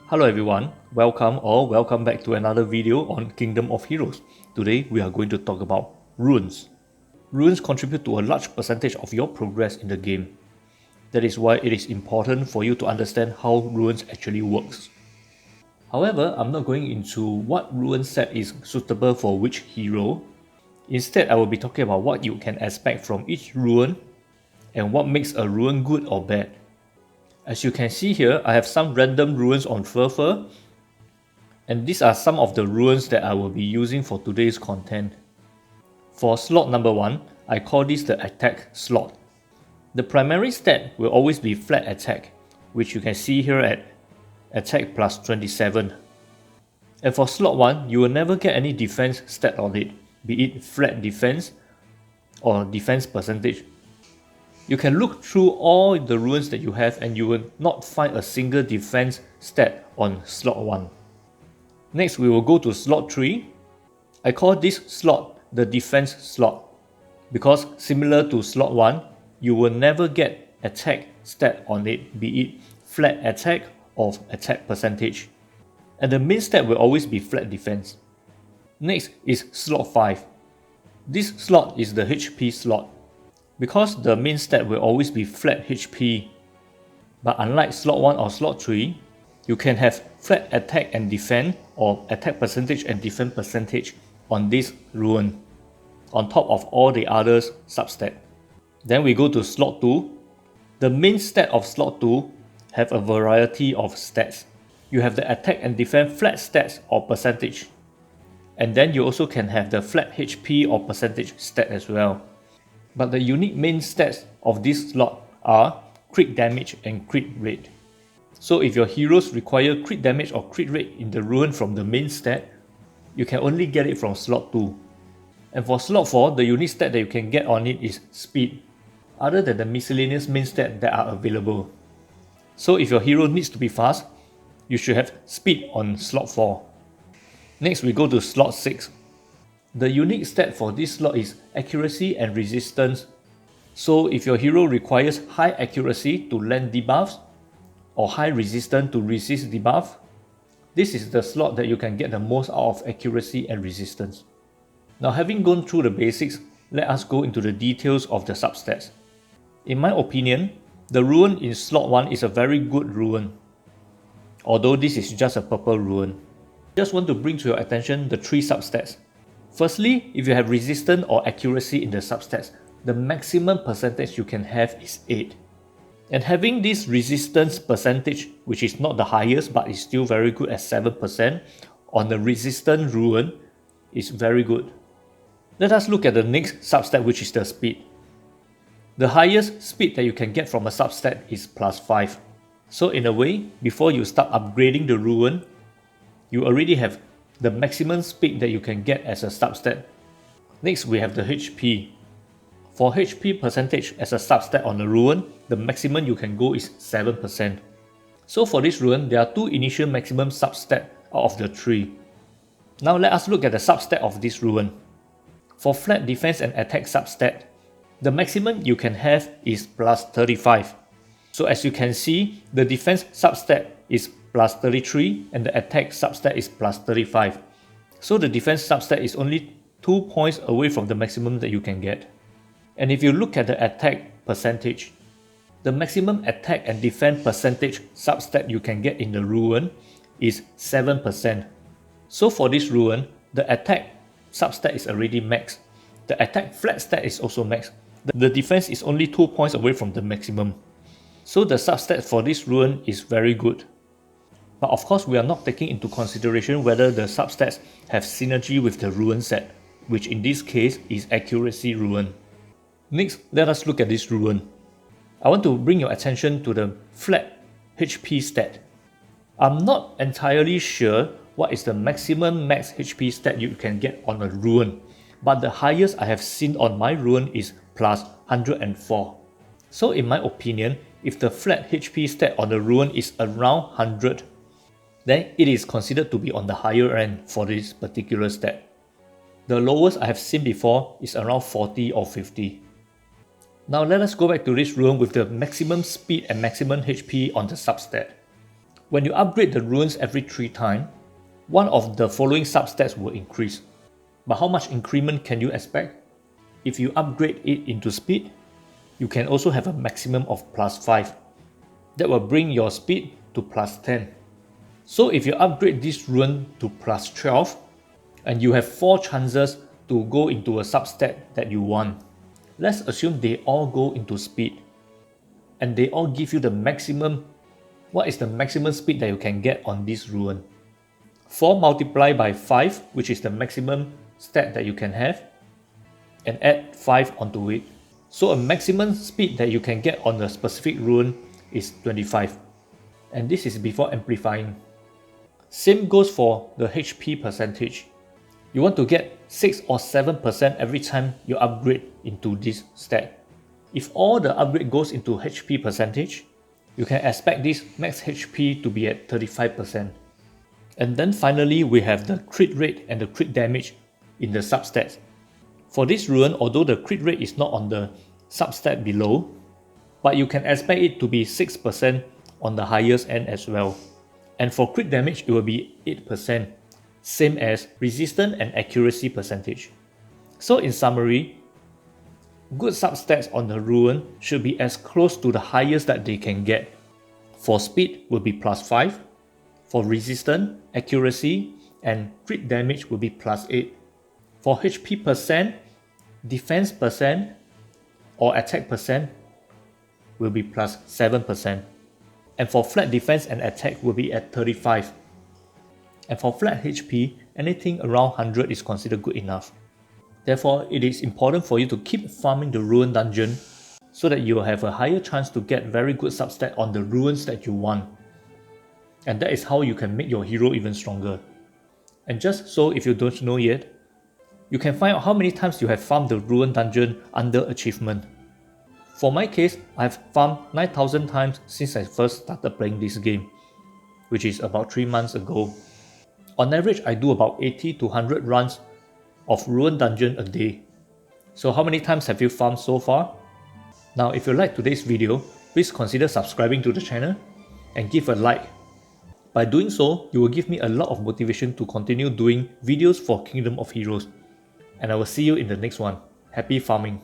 Hello everyone, welcome back to another video on Kingdom of Heroes. Today we are going to talk about runes. Runes contribute to a large percentage of your progress in the game. That is why it is important for you to understand how runes actually works. However, I'm not going into what rune set is suitable for which hero. Instead, I will be talking about what you can expect from each rune and what makes a rune good or bad. As you can see here, I have some random runes on Furfur, and these are some of the runes that I will be using for today's content. For slot number 1, I call this the attack slot. The primary stat will always be flat attack, which you can see here at attack plus 27. And for slot 1, you will never get any defense stat on it, be it flat defense or defense percentage. You can look through all the runes that you have and you will not find a single defense stat on slot 1. Next we will go to slot 3. I call this slot the defense slot because similar to slot 1, you will never get attack stat on it, be it flat attack or attack percentage. And the main stat will always be flat defense. Next is slot 5. This slot is the HP slot. Because the main stat will always be flat HP, but unlike slot 1 or slot 3, you can have flat attack and defense or attack percentage and defense percentage on this rune, on top of all the others substat. Then we go to slot 2. The main stat of slot 2 have a variety of stats. You have the attack and defense flat stats or percentage, and then you also can have the flat HP or percentage stat as well. But the unique main stats of this slot are crit damage and crit rate. So if your heroes require crit damage or crit rate in the rune from the main stat, you can only get it from slot 2. And for slot 4, the unique stat that you can get on it is speed, other than the miscellaneous main stat that are available. So if your hero needs to be fast, you should have speed on slot 4. Next we go to slot 6. The unique stat for this slot is accuracy and resistance. So if your hero requires high accuracy to land debuffs or high resistance to resist debuff, this is the slot that you can get the most out of accuracy and resistance. Now having gone through the basics, let us go into the details of the substats. In my opinion, the rune in slot 1 is a very good rune, although this is just a purple rune. Just want to bring to your attention the 3 substats. Firstly, if you have resistance or accuracy in the substats, the maximum percentage you can have is 8. And having this resistance percentage, which is not the highest but is still very good at 7% on the resistant rune, is very good. Let us look at the next substat, which is the speed. The highest speed that you can get from a substat is plus 5. So in a way, before you start upgrading the rune, you already have the maximum speed that you can get as a substat. Next we have the HP. For HP percentage as a substat on the rune, the maximum you can go is 7%. So for this rune, there are 2 initial maximum substat out of the 3. Now let us look at the substat of this rune. For flat defense and attack substat, the maximum you can have is plus 35. So as you can see, the defense substat is plus 33 and the attack substat is plus 35. So the defense substat is only 2 points away from the maximum that you can get. And if you look at the attack percentage, the maximum attack and defense percentage substat you can get in the rune is 7%. So for this rune, the attack substat is already max. The attack flat stat is also max. The defense is only 2 points away from the maximum. So the substat for this rune is very good. But of course we are not taking into consideration whether the substats have synergy with the rune set, which in this case is accuracy rune. Next, let us look at this rune. I want to bring your attention to the flat HP stat. I'm not entirely sure what is the maximum max HP stat you can get on a rune, but the highest I have seen on my rune is plus 104. So in my opinion, if the flat HP stat on the rune is around 100, then it is considered to be on the higher end for this particular stat. The lowest I have seen before is around 40 or 50. Now let us go back to this rune with the maximum speed and maximum HP on the substat. When you upgrade the runes every 3 times, one of the following substats will increase. But how much increment can you expect? If you upgrade it into speed, you can also have a maximum of +5. That will bring your speed to +10. So if you upgrade this rune to +12, and you have 4 chances to go into a substat that you want. Let's assume they all go into speed, and they all give you the maximum. What is the maximum speed that you can get on this rune? 4 multiplied by 5, which is the maximum stat that you can have, and add 5 onto it. So a maximum speed that you can get on a specific rune is 25. And this is before amplifying. Same goes for the HP percentage. You want to get 6 or 7% every time you upgrade into this stat. If all the upgrade goes into HP percentage, you can expect this max HP to be at 35%. And then finally, we have the crit rate and the crit damage in the substats. For this rune, although the crit rate is not on the substat below, but you can expect it to be 6% on the highest end as well. And for crit damage, it will be 8%, same as resistance and accuracy percentage. So in summary, good substats on the rune should be as close to the highest that they can get. For speed will be +5, for resistance, accuracy, and crit damage will be +8. For HP percent, defense percent, or attack percent will be +7%. And for flat defense and attack will be at 35. And for flat HP, anything around 100 is considered good enough. Therefore, it is important for you to keep farming the rune dungeon so that you will have a higher chance to get very good substat on the runes that you want. And that is how you can make your hero even stronger. And just so if you don't know yet, you can find out how many times you have farmed the rune dungeon under achievement. For my case, I have farmed 9,000 times since I first started playing this game, which is about 3 months ago. On average, I do about 80 to 100 runs of Ruin Dungeon a day. So how many times have you farmed so far? Now if you like today's video, please consider subscribing to the channel and give a like. By doing so, you will give me a lot of motivation to continue doing videos for Kingdom of Heroes. And I will see you in the next one. Happy farming!